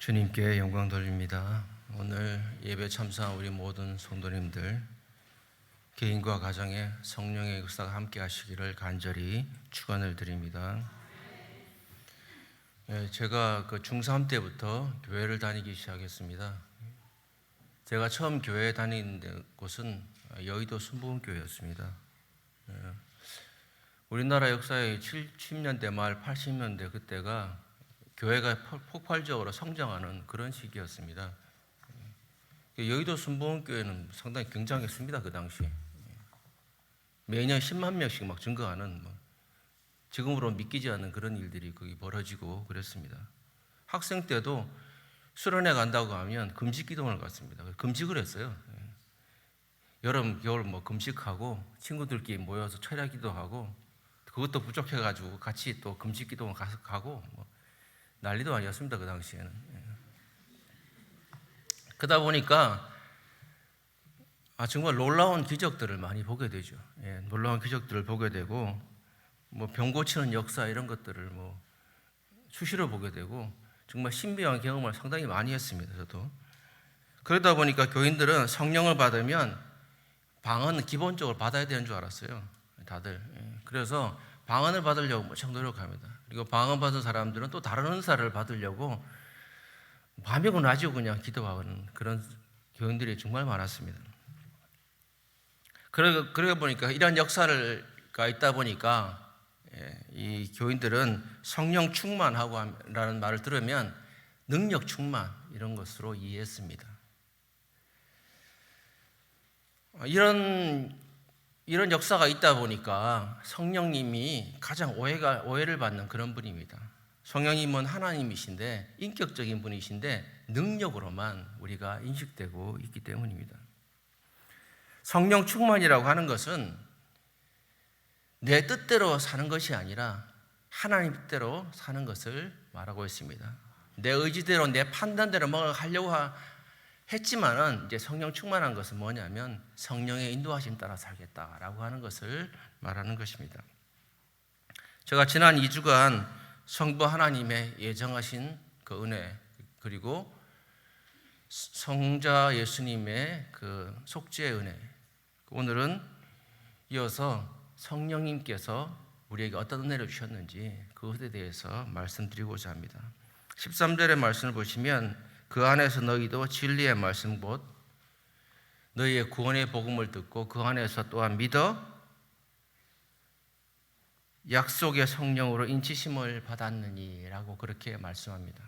주님께 영광 돌립니다. 오늘 예배 참석한 우리 모든 성도님들 개인과 가정에 성령의 역사가 함께 하시기를 간절히 축원을 드립니다. 제가 중3 때부터 교회를 다니기 시작했습니다. 제가 처음 교회 다니는 곳은 여의도 순복음교회였습니다. 우리나라 역사의 70년대 말 80년대 그때가 교회가 폭발적으로 성장하는 그런 시기였습니다. 여의도 순복음교회는 상당히 굉장했습니다. 그 당시 매년 10만 명씩 막 증거하는 지금으로 믿기지 않는 그런 일들이 거기 벌어지고 그랬습니다. 학생 때도 수련회 간다고 하면 금식 기도원을 갔습니다. 금식을 했어요. 여름 겨울 금식하고 친구들끼리 모여서 철야 기도하고 그것도 부족해가지고 같이 또 금식 기도원 가고 난리도 아니었습니다. 그 당시에는. 그러다 보니까 정말 놀라운 기적들을 많이 보게 되죠. 놀라운 기적들을 보게 되고 병 고치는 역사 이런 것들을 수시로 보게 되고 정말 신비한 경험을 상당히 많이 했습니다. 저도. 그러다 보니까 교인들은 성령을 받으면 방언은 기본적으로 받아야 되는 줄 알았어요. 다들. 그래서 방언을 받으려고 무척 노력합니다. 그리고 방언 받은 사람들은 또 다른 은사를 받으려고 밤이고 낮이고 그냥 기도하는 그런 교인들이 정말 많았습니다. 그러다 보니까 이런 역사가 있다 보니까 이 교인들은 성령 충만하고 라는 말을 들으면 능력 충만 이런 것으로 이해했습니다. 이런 역사가 있다 보니까 성령님이 가장 오해를 받는 그런 분입니다. 성령님은 하나님이신데 인격적인 분이신데 능력으로만 우리가 인식되고 있기 때문입니다. 성령 충만이라고 하는 것은 내 뜻대로 사는 것이 아니라 하나님 뜻대로 사는 것을 말하고 있습니다. 내 의지대로 내 판단대로 뭔가 하려고 했지만은 이제 성령 충만한 것은 뭐냐면 성령의 인도하심 따라 살겠다라고 하는 것을 말하는 것입니다. 제가 지난 2주간 성부 하나님의 예정하신 그 은혜 그리고 성자 예수님의 그 속죄의 은혜, 오늘은 이어서 성령님께서 우리에게 어떤 은혜를 주셨는지 그것에 대해서 말씀드리고자 합니다. 13절의 말씀을 보시면 그 안에서 너희도 진리의 말씀 곧 너희의 구원의 복음을 듣고 그 안에서 또한 믿어 약속의 성령으로 인치심을 받았느니 라고 그렇게 말씀합니다.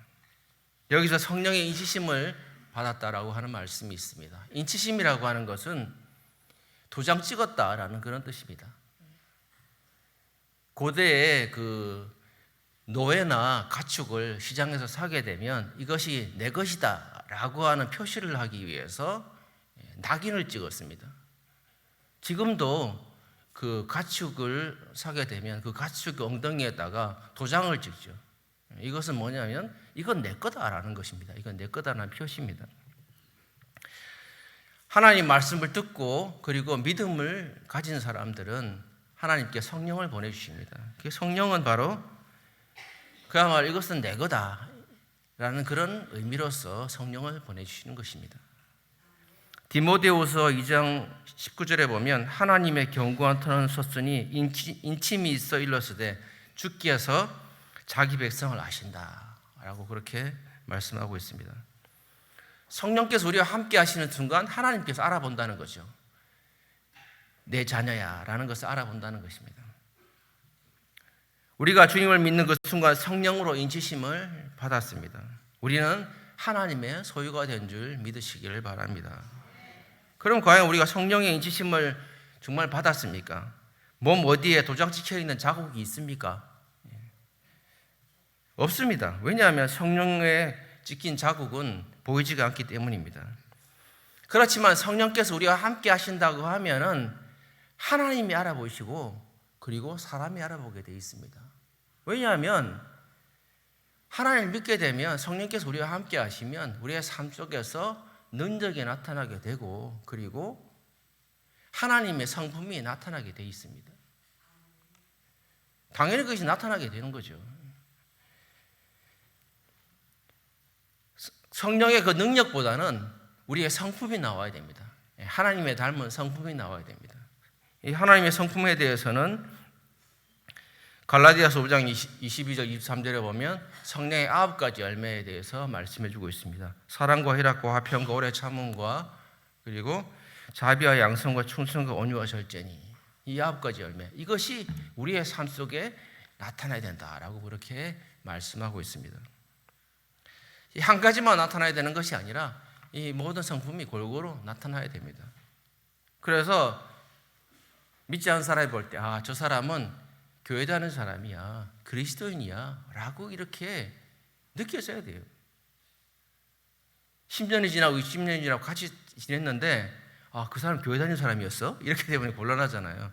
여기서 성령의 인치심을 받았다라고 하는 말씀이 있습니다. 인치심이라고 하는 것은 도장 찍었다라는 그런 뜻입니다. 고대의 그 노예나 가축을 시장에서 사게 되면 이것이 내 것이다 라고 하는 표시를 하기 위해서 낙인을 찍었습니다. 지금도 그 가축을 사게 되면 그 가축의 엉덩이에다가 도장을 찍죠. 이것은 뭐냐면 이건 내 거다라는 것입니다. 이건 내 거다라는 표시입니다. 하나님 말씀을 듣고 그리고 믿음을 가진 사람들은 하나님께 성령을 보내주십니다. 그 성령은 바로 그야말로 이것은 내 거다라는 그런 의미로서 성령을 보내주시는 것입니다. 디모데후서 2장 19절에 보면 하나님의 견고한 터는 섰으니 인침이 있어 일렀으되 주께서 자기 백성을 아신다라고 그렇게 말씀하고 있습니다. 성령께서 우리와 함께 하시는 순간 하나님께서 알아본다는 거죠. 내 자녀야 라는 것을 알아본다는 것입니다. 우리가 주님을 믿는 그 순간 성령으로 인치심을 받았습니다. 우리는 하나님의 소유가 된 줄 믿으시기를 바랍니다. 그럼 과연 우리가 성령의 인치심을 정말 받았습니까? 몸 어디에 도장 찍혀 있는 자국이 있습니까? 없습니다. 왜냐하면 성령에 찍힌 자국은 보이지가 않기 때문입니다. 그렇지만 성령께서 우리와 함께 하신다고 하면은 하나님이 알아보시고 그리고 사람이 알아보게 되어 있습니다. 왜냐하면 하나님을 믿게 되면 성령께서 우리와 함께 하시면 우리의 삶 속에서 능력이 나타나게 되고 그리고 하나님의 성품이 나타나게 되어 있습니다. 당연히 그것이 나타나게 되는 거죠. 성령의 그 능력보다는 우리의 성품이 나와야 됩니다. 하나님의 닮은 성품이 나와야 됩니다. 이 하나님의 성품에 대해서는 갈라디아서 5장 22절 23절에 보면 성령의 9가지 열매에 대해서 말씀해 주고 있습니다. 사랑과 희락과 화평과 오래 참음과 그리고 자비와 양성과 충성과 온유와 절제니, 이 9가지 열매, 이것이 우리의 삶 속에 나타나야 된다라고 그렇게 말씀하고 있습니다. 이 한 가지만 나타나야 되는 것이 아니라 이 모든 성품이 골고루 나타나야 됩니다. 그래서 믿지 않은 사람이 볼 때, 아, 저 사람은 교회 다니는 사람이야, 그리스도인이야 라고 이렇게 느껴져야 돼요. 10년이 지나고 20년이 지나고 같이 지냈는데, 아, 그 사람 교회 다니는 사람이었어? 이렇게 되면 곤란하잖아요.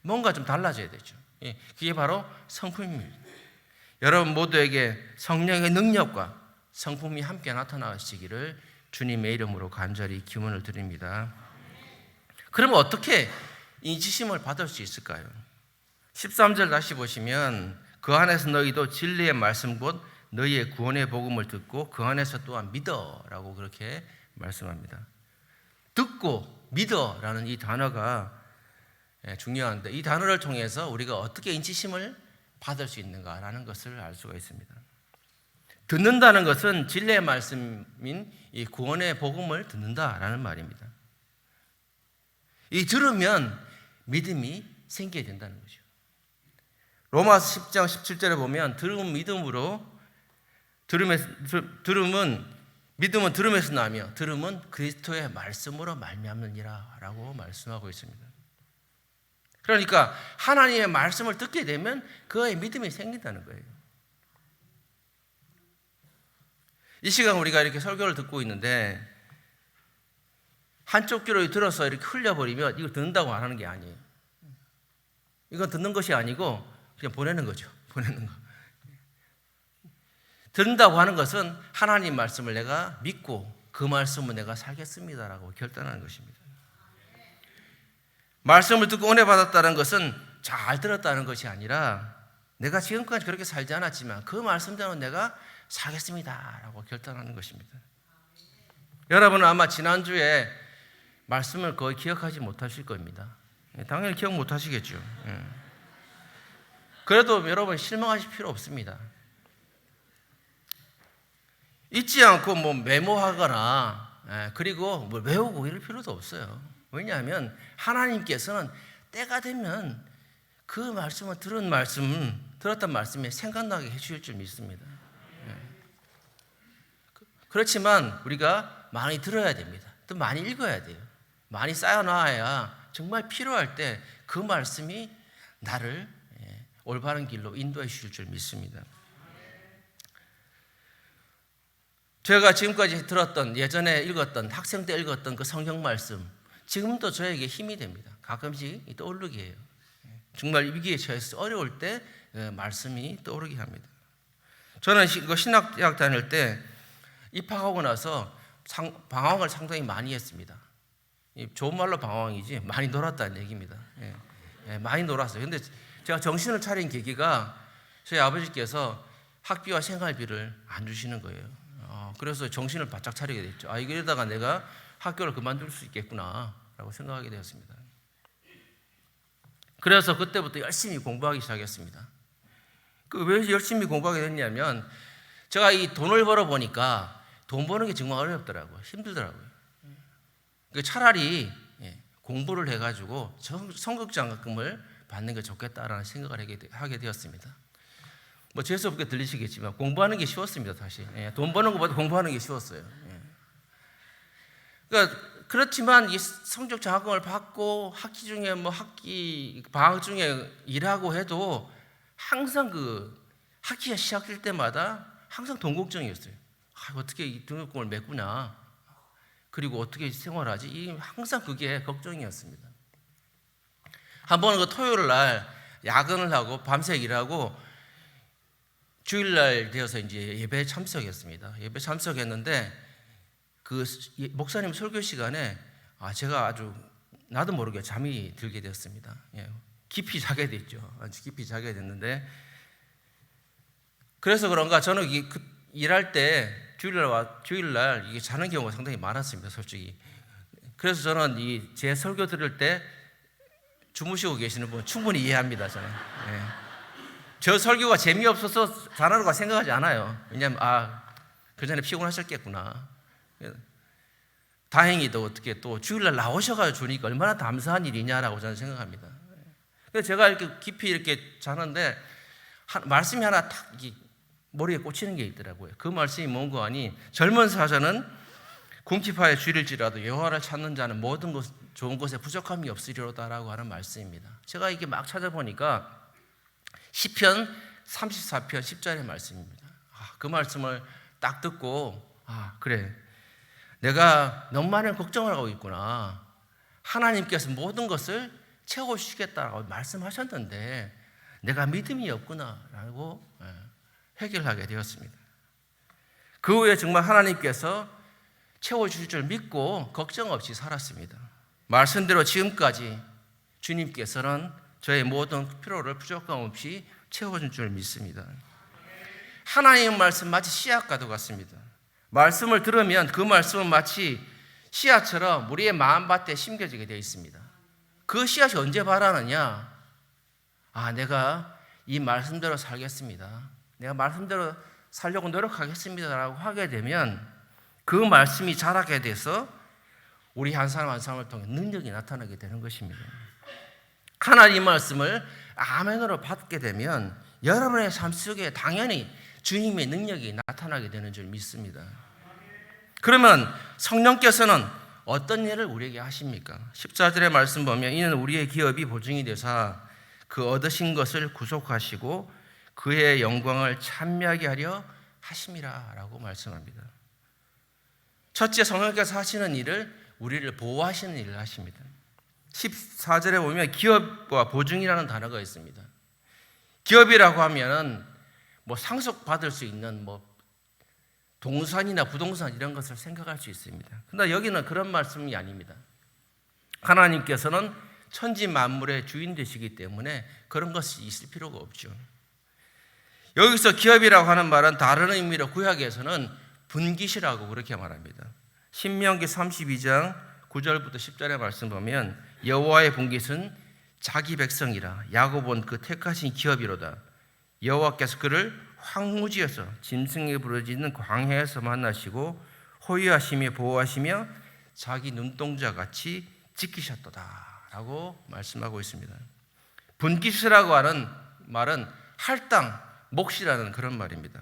뭔가 좀 달라져야 되죠. 그게 바로 성품입니다. 여러분 모두에게 성령의 능력과 성품이 함께 나타나시기를 주님의 이름으로 간절히 기원을 드립니다. 그러면 어떻게 인치심을 받을 수 있을까요? 13절 다시 보시면 그 안에서 너희도 진리의 말씀 곧 너희의 구원의 복음을 듣고 그 안에서 또한 믿어라고 그렇게 말씀합니다. 듣고 믿어라는 이 단어가 중요한데, 이 단어를 통해서 우리가 어떻게 인치심을 받을 수 있는가라는 것을 알 수가 있습니다. 듣는다는 것은 진리의 말씀인 이 구원의 복음을 듣는다라는 말입니다. 이 들으면 믿음이 생기게 된다는 거죠. 로마서 10장 17절에 보면 들음은 믿음으로, 믿음은 들음에서 나며 들음은 그리스도의 말씀으로 말미암느니라 라고 말씀하고 있습니다. 그러니까 하나님의 말씀을 듣게 되면 그의 믿음이 생긴다는 거예요. 이 시간 우리가 이렇게 설교를 듣고 있는데 한쪽 귀로 들어서 이렇게 흘려버리면 이거 듣는다고 안 하는 게 아니에요. 이건 듣는 것이 아니고 그냥 보내는 거죠. 보내는 거. 듣는다고 하는 것은 하나님 말씀을 내가 믿고 그 말씀을 내가 살겠습니다라고 결단하는 것입니다. 말씀을 듣고 은혜 받았다는 것은 잘 들었다는 것이 아니라 내가 지금까지 그렇게 살지 않았지만 그 말씀대로 내가 살겠습니다라고 결단하는 것입니다. 여러분은 아마 지난주에 말씀을 거의 기억하지 못하실 겁니다. 당연히 기억 못하시겠죠. 그래도 여러분 실망하실 필요 없습니다. 잊지 않고 뭐 메모하거나 그리고 뭐 외우고 이럴 필요도 없어요. 왜냐하면 하나님께서는 때가 되면 그 말씀을 들었던 말씀이 생각나게 해주실 줄 믿습니다. 그렇지만 우리가 많이 들어야 됩니다. 또 많이 읽어야 돼요. 많이 쌓여놔야 정말 필요할 때 그 말씀이 나를 올바른 길로 인도해 주실 줄 믿습니다. 제가 지금까지 들었던, 예전에 읽었던, 학생 때 읽었던 그 성경 말씀, 지금도 저에게 힘이 됩니다. 가끔씩 떠오르게 해요. 정말 위기에 처해서 어려울 때 말씀이 떠오르게 합니다. 저는 신학대학 다닐 때 입학하고 나서 방황을 상당히 많이 했습니다. 좋은 말로 방황이지 많이 놀았다는 얘기입니다. 많이 놀았어요. 그런데 제가 정신을 차린 계기가 저희 아버지께서 학비와 생활비를 안 주시는 거예요. 그래서 정신을 바짝 차리게 됐죠. 이러다가 내가 학교를 그만둘 수 있겠구나 라고 생각하게 되었습니다. 그래서 그때부터 열심히 공부하기 시작했습니다. 왜 열심히 공부하게 됐냐면 제가 이 돈을 벌어보니까 돈 버는 게 정말 어렵더라고요. 힘들더라고요. 차라리 공부를 해가지고 성극장학금을 받는 게 좋겠다라는 생각을 하게 되었습니다. 뭐 재수없게 들리시겠지만 공부하는 게 쉬웠습니다. 사실 돈 버는 것보다 공부하는 게 쉬웠어요. 그러니까 그렇지만 이 성적 장학금을 받고 학기 중에 방학 중에 일하고 해도 항상 그 학기가 시작될 때마다 항상 돈 걱정이었어요. 어떻게 이 등록금을 메꾸냐, 그리고 어떻게 생활하지, 항상 그게 걱정이었습니다. 한 번은 그 토요일 날 야근을 하고 밤새 일하고 주일날 되어서 이제 예배에 참석했습니다. 예배 참석했는데 그 목사님 설교 시간에 제가 아주 나도 모르게 잠이 들게 되었습니다. 깊이 자게 됐죠. 아주 깊이 자게 됐는데 그래서 그런가 저는 일할 때 주일날 이게 자는 경우가 상당히 많았습니다, 솔직히. 그래서 저는 제 설교 들을 때 주무시고 계시는 분 충분히 이해합니다, 저는. 예. 저 설교가 재미없어서 자라는 거 생각하지 않아요. 왜냐하면 그 전에 피곤하셨겠구나. 다행히도 어떻게 또 주일날 나오셔가지고 주니까 얼마나 감사한 일이냐라고 저는 생각합니다. 그래서 제가 이렇게 깊이 이렇게 자는데 말씀이 하나 탁 머리에 꽂히는 게 있더라고요. 그 말씀이 뭔가 하니 젊은 사자는 궁핍하에 주일일지라도 여호와를 찾는 자는 모든 것 좋은 것에 부족함이 없으리로다라고 하는 말씀입니다. 제가 이게 막 찾아보니까 시편 34편 10절의 말씀입니다. 그 말씀을 딱 듣고 그래, 내가 너무 많은 걱정을 하고 있구나. 하나님께서 모든 것을 채워주시겠다라고 말씀하셨는데 내가 믿음이 없구나라고 해결하게 되었습니다. 그 후에 정말 하나님께서 채워주실 줄 믿고 걱정 없이 살았습니다. 말씀대로 지금까지 주님께서는 저의 모든 필요를 부족함 없이 채워준 줄 믿습니다. 하나님의 말씀 마치 씨앗과도 같습니다. 말씀을 들으면 그 말씀은 마치 씨앗처럼 우리의 마음밭에 심겨지게 되어 있습니다. 그 씨앗이 언제 발하느냐? 내가 이 말씀대로 살겠습니다. 내가 말씀대로 살려고 노력하겠습니다라고 하게 되면 그 말씀이 자라게 돼서 우리 한 사람 한 사람을 통해 능력이 나타나게 되는 것입니다. 하나님 말씀을 아멘으로 받게 되면 여러분의 삶 속에 당연히 주님의 능력이 나타나게 되는 줄 믿습니다. 그러면 성령께서는 어떤 일을 우리에게 하십니까? 14절의 말씀 보면 이는 우리의 기업이 보증이 되사 그 얻으신 것을 구속하시고 그의 영광을 찬미하게 하려 하심이라 라고 말씀합니다. 첫째, 성령께서 하시는 일을 우리를 보호하시는 일을 하십니다. 14절에 보면 기업과 보증이라는 단어가 있습니다. 기업이라고 하면은 상속받을 수 있는 동산이나 부동산 이런 것을 생각할 수 있습니다. 그러나 여기는 그런 말씀이 아닙니다. 하나님께서는 천지 만물의 주인 되시기 때문에 그런 것이 있을 필요가 없죠. 여기서 기업이라고 하는 말은 다른 의미로 구약에서는 분깃이라고 그렇게 말합니다. 신명기 32장 9절부터 10절의 말씀 보면 여호와의 분깃은 자기 백성이라 야곱은 그 택하신 기업이로다. 여호와께서 그를 황무지에서 짐승에 부러지는 광야에서 만나시고 호위하시며 보호하시며 자기 눈동자같이 지키셨도다 라고 말씀하고 있습니다. 분깃이라고 하는 말은 할당, 몫이라는 그런 말입니다.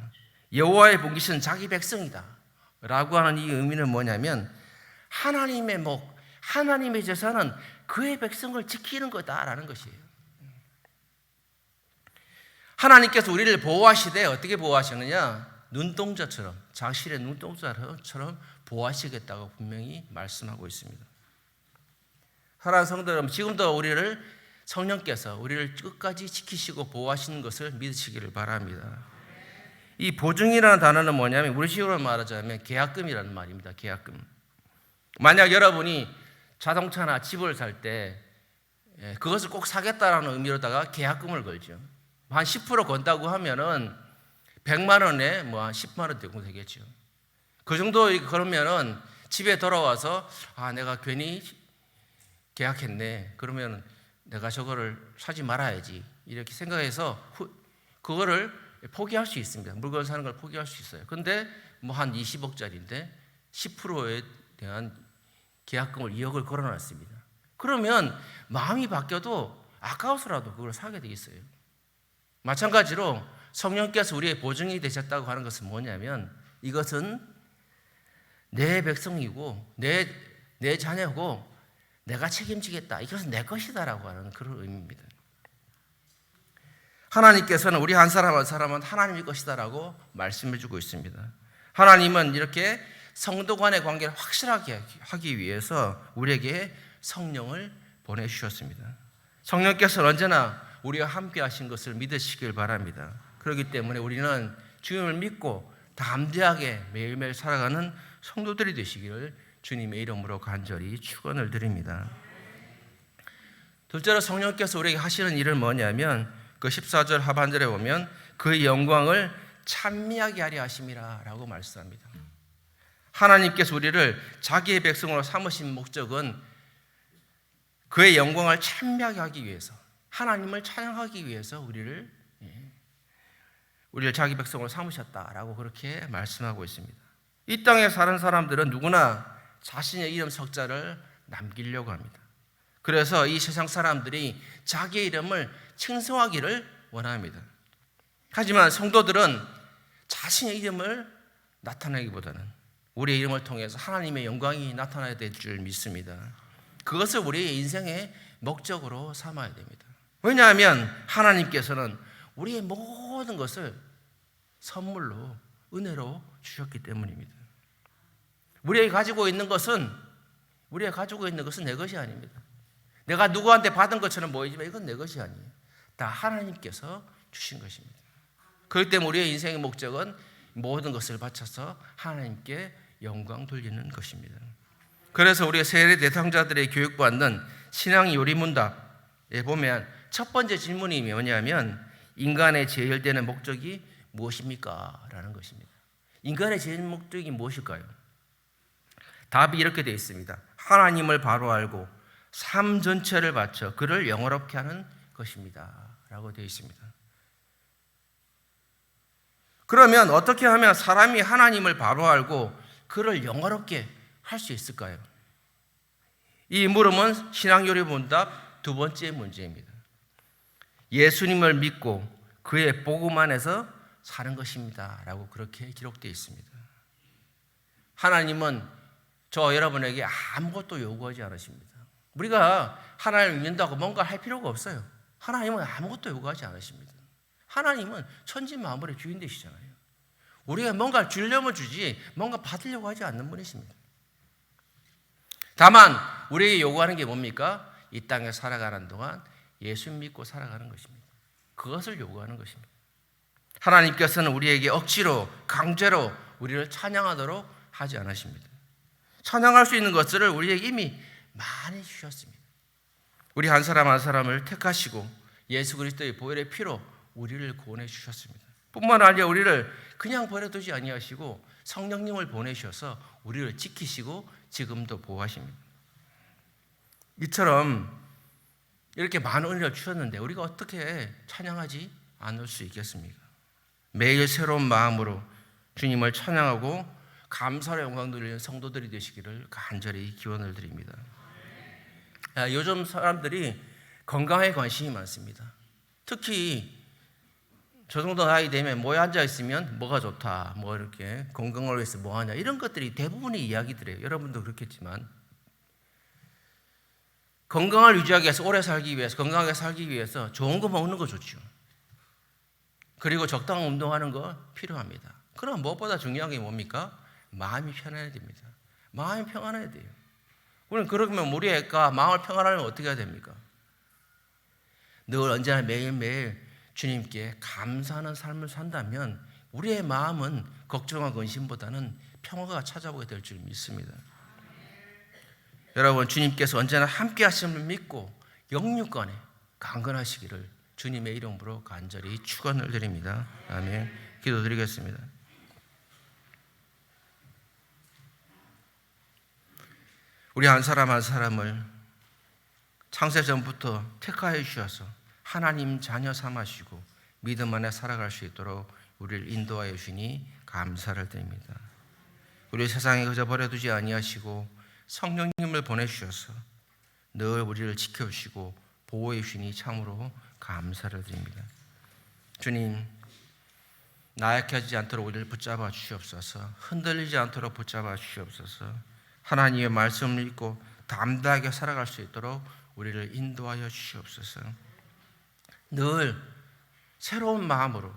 여호와의 분깃은 자기 백성이다 라고 하는 이 의미는 뭐냐면 하나님의 목, 하나님의 제사는 그의 백성을 지키는 거다라는 것이에요. 하나님께서 우리를 보호하시되 어떻게 보호하시느냐? 눈동자처럼, 자신의 눈동자처럼 보호하시겠다고 분명히 말씀하고 있습니다. 사랑하는 성도 여러분, 지금도 성령께서 우리를 끝까지 지키시고 보호하시는 것을 믿으시기를 바랍니다. 이 보증이라는 단어는 뭐냐면 우리식으로 말하자면 계약금이라는 말입니다. 계약금. 만약 여러분이 자동차나 집을 살 때 그것을 꼭 사겠다라는 의미로다가 계약금을 걸죠. 한 10% 건다고 하면은 100만 원에 한 10만 원 되고 되겠죠. 그 정도 그러면은 집에 돌아와서 내가 괜히 계약했네. 그러면 내가 저거를 사지 말아야지. 이렇게 생각해서 그거를 포기할 수 있습니다. 물건 사는 걸 포기할 수 있어요. 근데 한 20억짜리인데 10%에 대한 계약금을 2억을 걸어놨습니다. 그러면 마음이 바뀌어도 아까워서라도 그걸 사게 돼 있어요. 마찬가지로 성령께서 우리의 보증이 되셨다고 하는 것은 뭐냐면 이것은 내 백성이고 내 자녀고 내가 책임지겠다. 이것은 내 것이다라고 하는 그런 의미입니다. 하나님께서는 우리 한 사람 한 사람은 하나님의 것이다라고 말씀해 주고 있습니다. 하나님은 이렇게 성도 간의 관계를 확실하게 하기 위해서 우리에게 성령을 보내주셨습니다. 성령께서는 언제나 우리와 함께 하신 것을 믿으시길 바랍니다. 그렇기 때문에 우리는 주님을 믿고 담대하게 매일매일 살아가는 성도들이 되시기를 주님의 이름으로 간절히 축원을 드립니다. 둘째로 성령께서 우리에게 하시는 일은 뭐냐면 그 14절 하반절에 보면 그의 영광을 찬미하게 하려 하심이라 라고 말씀합니다. 하나님께서 우리를 자기의 백성으로 삼으신 목적은 그의 영광을 찬미하게 하기 위해서, 하나님을 찬양하기 위해서 우리를 자기 백성으로 삼으셨다라고 그렇게 말씀하고 있습니다. 이 땅에 사는 사람들은 누구나 자신의 이름 석자를 남기려고 합니다. 그래서 이 세상 사람들이 자기의 이름을 칭송하기를 원합니다. 하지만 성도들은 자신의 이름을 나타내기보다는 우리의 이름을 통해서 하나님의 영광이 나타나야 될 줄 믿습니다. 그것을 우리의 인생의 목적으로 삼아야 됩니다. 왜냐하면 하나님께서는 우리의 모든 것을 선물로, 은혜로 주셨기 때문입니다. 우리가 가지고 있는 것은 내 것이 아닙니다. 내가 누구한테 받은 것처럼 보이지만 이건 내 것이 아니에요. 다 하나님께서 주신 것입니다. 그렇기 때문에 우리의 인생의 목적은 모든 것을 바쳐서 하나님께 영광 돌리는 것입니다. 그래서 우리가 세례 대상자들의 교육받는 신앙 요리문답에 보면 첫 번째 질문이 뭐냐면 인간의 제일되는 목적이 무엇입니까? 라는 것입니다. 인간의 제일 목적이 무엇일까요? 답이 이렇게 되어 있습니다. 하나님을 바로 알고 삶 전체를 바쳐 그를 영화롭게 하는 것입니다 라고 되어 있습니다. 그러면 어떻게 하면 사람이 하나님을 바로 알고 그를 영화롭게 할 수 있을까요? 이 물음은 신앙요리문답 두 번째 문제입니다. 예수님을 믿고 그의 복음 안에서 사는 것입니다 라고 그렇게 기록되어 있습니다. 하나님은 저 여러분에게 아무것도 요구하지 않으십니다. 우리가 하나님을 믿는다고 뭔가 할 필요가 없어요. 하나님은 아무것도 요구하지 않으십니다. 하나님은 천지만물의 주인 되시잖아요. 우리가 뭔가를 주려면 주지 뭔가 받으려고 하지 않는 분이십니다. 다만 우리에게 요구하는 게 뭡니까? 이 땅에 살아가는 동안 예수 믿고 살아가는 것입니다. 그것을 요구하는 것입니다. 하나님께서는 우리에게 억지로 강제로 우리를 찬양하도록 하지 않으십니다. 찬양할 수 있는 것들을 우리에게 이미 많이 주셨습니다. 우리 한 사람 한 사람을 택하시고 예수 그리스도의 보혈의 피로 우리를 구원해 주셨습니다. 뿐만 아니라 우리를 그냥 버려두지 아니하시고 성령님을 보내셔서 우리를 지키시고 지금도 보호하십니다. 이처럼 이렇게 많은 은혜를 주셨는데 우리가 어떻게 찬양하지 않을 수 있겠습니까? 매일 새로운 마음으로 주님을 찬양하고 감사로 영광 돌리는 성도들이 되시기를 간절히 기원을 드립니다. 요즘 사람들이 건강에 관심이 많습니다. 특히 저 정도 나이 되면 뭐에 앉아 있으면 뭐가 좋다, 뭐 이렇게 건강을 위해서 뭐 하냐 이런 것들이 대부분의 이야기들이에요. 여러분도 그렇겠지만 건강을 유지하기 위해서 오래 살기 위해서 건강하게 살기 위해서 좋은 거 먹는 거 좋죠. 그리고 적당한 운동하는 거 필요합니다. 그럼 무엇보다 중요한 게 뭡니까? 마음이 편안해야 됩니다. 마음이 평안해야 돼요. 우리는 그러면 우리가 마음을 평안하려면 어떻게 해야 됩니까? 늘 언제나 매일매일 주님께 감사하는 삶을 산다면 우리의 마음은 걱정과 근심보다는 평화가 찾아오게 될 줄 믿습니다. 여러분, 주님께서 언제나 함께 하심을 믿고 영육간에 강건하시기를 주님의 이름으로 간절히 축원을 드립니다. 아멘. 기도드리겠습니다. 우리 한 사람 한 사람을 창세전부터 택하여 주셔서 하나님 자녀 삼으시고 믿음 안에 살아갈 수 있도록 우리를 인도하여 주시니 감사를 드립니다. 우리 세상에 그저 버려두지 아니하시고 성령님을 보내주셔서 늘 우리를 지켜주시고 보호해 주시니 참으로 감사를 드립니다. 주님, 나약해 하지 않도록 우리를 붙잡아 주시옵소서. 흔들리지 않도록 붙잡아 주시옵소서. 하나님의 말씀을 읽고 담대하게 살아갈 수 있도록 우리를 인도하여 주시옵소서. 늘 새로운 마음으로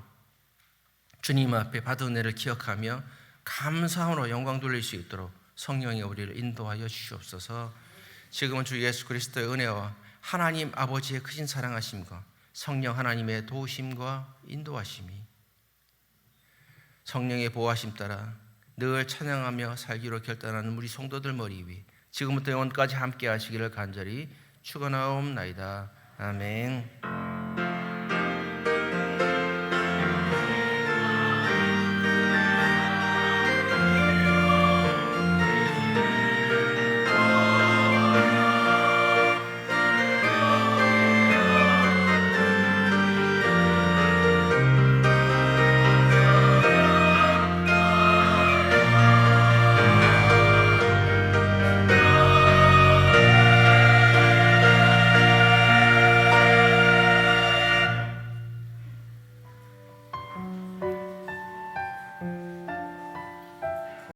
주님 앞에 받은 은혜를 기억하며 감사함으로 영광 돌릴 수 있도록 성령이 우리를 인도하여 주시옵소서. 지금은 주 예수 그리스도의 은혜와 하나님 아버지의 크신 사랑하심과 성령 하나님의 도우심과 인도하심이 성령의 보호하심 따라 늘 찬양하며 살기로 결단하는 우리 성도들 머리 위 지금부터 영원까지 함께 하시기를 간절히 축원하옵나이다. 아멘.